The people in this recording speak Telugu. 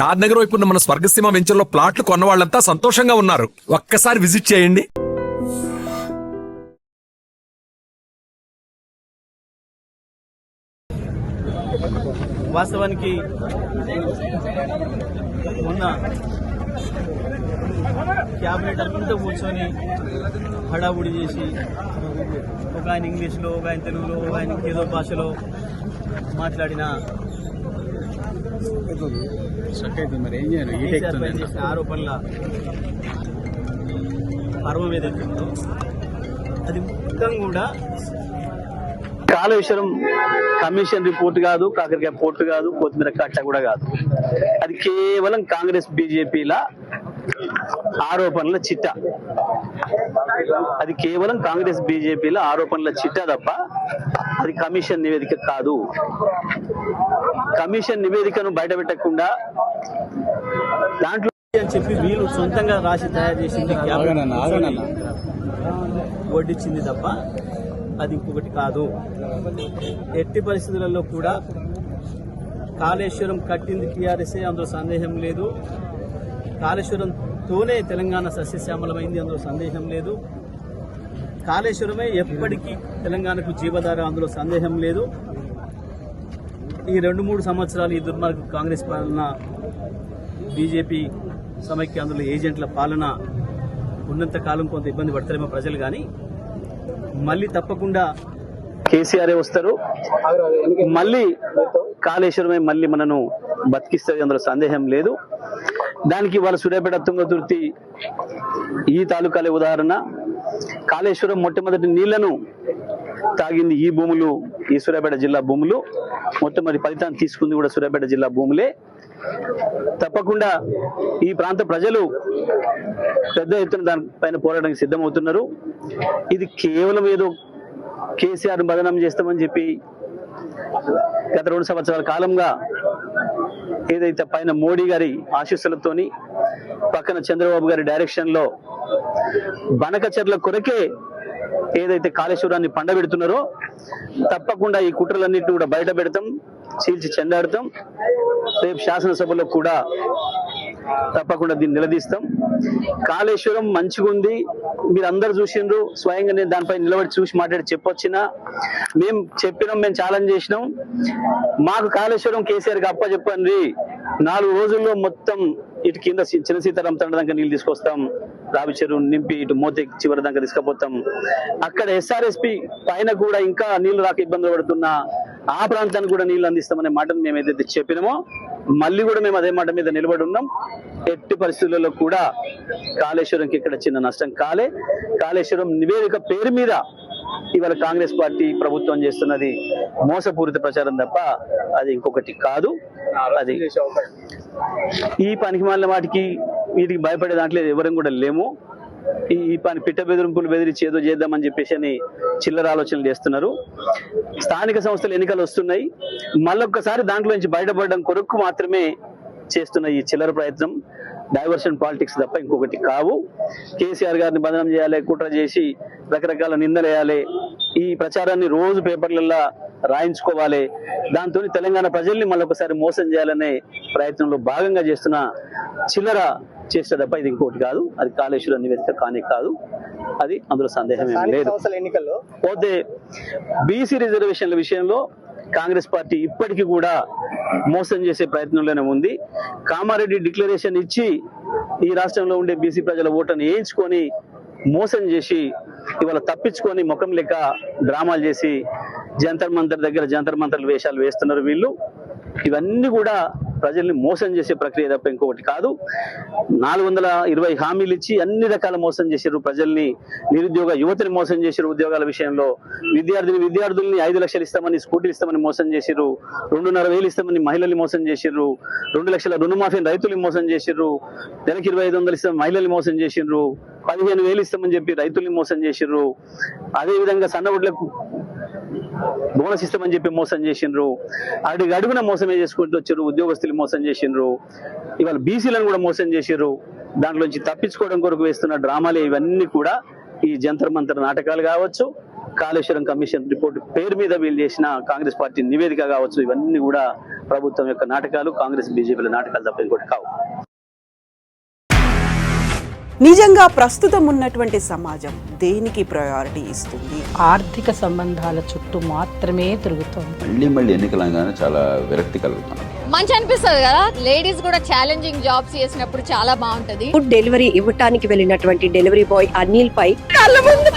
షాద్ నగర్ వైపు ఉన్న మన స్వర్గసీమ వెంచర్లో ప్లాట్లు కొన్న వాళ్ళంతా సంతోషంగా ఉన్నారు. ఒక్కసారి విజిట్ చేయండి. వాస్తవానికి మొన్న క్యాబినెట్ అంతా కూర్చొని హడావుడి చేసి ఒక ఆయన ఇంగ్లీష్లో, ఒక ఆయన తెలుగులో, ఒక ఆయన ఏదో భాషలో మాట్లాడిన చేసిన ఆరోపణల పర్వం ఏదైతే ఉందో అది మొత్తం కూడా కాళేశ్వరం కమిషన్ రిపోర్ట్ కాదు, కాకరకాయ పోర్టు కాదు, కొత్తిమీర కట్ట కూడా కాదు. అది కేవలం కాంగ్రెస్ బీజేపీల ఆరోపణల చిట్ట. అది కేవలం కాంగ్రెస్ బీజేపీల ఆరోపణల చిట్ట తప్ప అది కమిషన్ నివేదిక కాదు. కమిషన్ నివేదికను బయట పెట్టకుండా దాంట్లో అని చెప్పి వీళ్ళు సొంతంగా రాసి తయారు చేసింది వడ్డిచ్చింది తప్ప అది ఇంకొకటి కాదు. ఎట్టి పరిస్థితులలో కూడా కాళేశ్వరం కట్టింది టీఆర్ఎస్ఏ, అందులో సందేహం లేదు. కాళేశ్వరంతోనే తెలంగాణ సస్యశ్యామలమైంది, అందులో సందేహం లేదు. కాళేశ్వరమే ఎప్పటికీ తెలంగాణకు జీవధార, అందులో సందేహం లేదు. ఈ 2-3 సంవత్సరాలు ఈ దుర్మార్గ కాంగ్రెస్ పాలన, బీజేపీ సమైక్య అందులో ఏజెంట్ల పాలన ఉన్నంత కాలం కొంత ఇబ్బంది పడతారేమో ప్రజలు, కానీ మళ్ళీ తప్పకుండా కేసీఆర్ వస్తారు. మళ్ళీ కాళేశ్వరమే మళ్ళీ మనను బతికిస్తుంది, అందులో సందేహం లేదు. దానికి వాళ్ళ సూర్యాపేట తుంగతుర్తి ఈ తాలూకాలే ఉదాహరణ. కాళేశ్వరం మొట్టమొదటి నీళ్లను తాగింది ఈ భూములు, ఈ సూర్యాపేట జిల్లా భూములు. మొట్టమొదటి ఫలితాన్ని తీసుకుంది కూడా సూర్యాపేట జిల్లా భూములే. తప్పకుండా ఈ ప్రాంత ప్రజలు పెద్ద ఎత్తున దానిపైన పోరాటానికి సిద్ధమవుతున్నారు. ఇది కేవలం ఏదో కేసీఆర్ బదనాం చేస్తామని చెప్పి గత 2 సంవత్సరాల కాలంగా ఏదైతే పైన మోడీ గారి ఆశీస్సులతోని, పక్కన చంద్రబాబు గారి డైరెక్షన్ లో బనకచెర్ల కొరకే ఏదైతే కాళేశ్వరాన్ని పండబెడుతున్నారో, తప్పకుండా ఈ కుట్రలన్నింటినీ కూడా బయట పెడతాం, చీల్చి చెండాడతాం. రేపు శాసనసభలో కూడా తప్పకుండా దీన్ని నిలదీస్తాం. కాళేశ్వరం మంచిగా ఉంది, మీరు అందరు చూసిండ్రు. స్వయంగా నేను దానిపై నిలబడి చూసి మాట్లాడి చెప్పొచ్చినా, మేము చెప్పినాం, మేము ఛాలెంజ్ చేసినాం. మాకు కాళేశ్వరం కేసీఆర్కి అప్పచెప్పండి, 4 రోజుల్లో మొత్తం ఇటు కింద చిన్న సీతారాం తండ్రి దాకా నీళ్ళు తీసుకొస్తాం, రావి చెరువు నింపి ఇటు మోతే చివరి దాకా తీసుకుపోతాం. అక్కడ ఎస్ఆర్ఎస్పి పైన కూడా ఇంకా నీళ్లు రాక ఇబ్బందులు పడుతున్న ఆ ప్రాంతానికి కూడా నీళ్లు అందిస్తామనే మాటను మేము ఏదైతే చెప్పినామో మళ్ళీ కూడా మేము అదే మాట మీద నిలబడి ఉన్నాం. ఎట్టి పరిస్థితులలో కూడా కాళేశ్వరంకి ఇక్కడ చిన్న నష్టం కాలే. కాళేశ్వరం నివేదిక పేరు మీద ఇవాళ కాంగ్రెస్ పార్టీ ప్రభుత్వం చేస్తున్నది మోసపూరిత ప్రచారం తప్ప అది ఇంకొకటి కాదు. అది ఈ పనికి మాలిన వాటికి వీటికి భయపడే దాంట్లో ఎవరం కూడా లేము. ఈ పని పిట్ట బెదిరింపులు బెదిరించి ఏదో చేద్దామని చెప్పేసి అని చిల్లర ఆలోచనలు చేస్తున్నారు. స్థానిక సంస్థల ఎన్నికలు వస్తున్నాయి, మళ్ళొక్కసారి దాంట్లో నుంచి బయటపడడం కొరకు మాత్రమే చేస్తున్న ఈ చిల్లర ప్రయత్నం డైవర్షన్ పాలిటిక్స్ తప్ప ఇంకొకటి కావు. కేసీఆర్ గారిని బదనం చేయాలి, కుట్ర చేసి రకరకాల నిందలేయాలి, ఈ ప్రచారాన్ని రోజు పేపర్లలో రాయించుకోవాలి, దాంతో తెలంగాణ ప్రజల్ని మళ్ళొకసారి మోసం చేయాలనే ప్రయత్నంలో భాగంగా చేస్తున్న చిల్లర చేస్తే తప్ప ఇది ఇంకోటి కాదు. అది కాళేశ్వరం నివేదిక కానే కాదు, అది అందులో సందేహం ఏమీ లేదు. ఎన్నికల్లో పోతే బీసీ రిజర్వేషన్ల విషయంలో కాంగ్రెస్ పార్టీ ఇప్పటికీ కూడా మోసం చేసే ప్రయత్నంలోనే ఉంది. కామారెడ్డి డిక్లరేషన్ ఇచ్చి ఈ రాష్ట్రంలో ఉండే బీసీ ప్రజల ఓటును వేయించుకొని మోసం చేసి ఇవాళ తప్పించుకొని ముఖం లెక్క డ్రామాలు చేసి జంతర్ మంతర్ దగ్గర జంతర్ మంతర్ల వేషాలు వేస్తున్నారు వీళ్ళు. ఇవన్నీ కూడా ప్రజల్ని మోసం చేసే ప్రక్రియ తప్ప ఇంకొకటి కాదు. 420 హామీలు ఇచ్చి అన్ని రకాల మోసం చేశారు ప్రజల్ని. నిరుద్యోగ యువతిని మోసం చేశారు, ఉద్యోగాల విషయంలో విద్యార్థుల్ని 5 లక్షలు ఇస్తామని స్కూటీలు ఇస్తామని మోసం చేశారు, 2,500 ఇస్తామని మహిళల్ని మోసం చేశారు, 2 లక్షల రుణమాఫీ రైతుల్ని మోసం చేశారు, నెలకి 2,500 ఇస్తామని మహిళల్ని మోసం చేశారు, 15,000 ఇస్తామని చెప్పి రైతుల్ని మోసం చేశారు. అదేవిధంగా సన్నబుడ్లకు బోనస్ ఇస్తామని చెప్పి మోసం చేసిండ్రు. అడుగున మోసమే చేసుకుంటూ వచ్చారు, ఉద్యోగస్తులు మోసం చేసిండ్రు. ఇవాళ బీసీలను కూడా మోసం చేసిర్రు. దాంట్లో నుంచి తప్పించుకోవడం కొరకు వేస్తున్న డ్రామాలే ఇవన్నీ కూడా. ఈ జంతర్ మంతర్ నాటకాలు కావచ్చు, కాళేశ్వరం కమిషన్ రిపోర్ట్ పేరు మీద వీళ్ళు చేసిన కాంగ్రెస్ పార్టీ నివేదిక కావచ్చు, ఇవన్నీ కూడా ప్రభుత్వం యొక్క నాటకాలు, కాంగ్రెస్ బీజేపీల నాటకాలు తప్ప ఇంకోటి కావు. నిజంగా ప్రస్తుతం ఉన్నటువంటి సమాజం దేనికి ప్రయారిటీ ఇస్తుంది? ఆర్థిక సంబంధాల చుట్టూ మాత్రమే తిరుగుతోంది. మళ్ళీ ఎన్నికలంగానే చాలా విరక్తి కలుగుతున్నాం. మంచి అనిపిస్తుంది కదా, లేడీస్ కూడా ఛాలెంజింగ్ జాబ్స్ చేసినప్పుడు చాలా బాగుంటది. ఫుడ్ డెలివరీ ఇవ్వటానికి వెళ్ళినటువంటి డెలివరీ బాయ్ అనిల్ పై కళ్ళ ముందు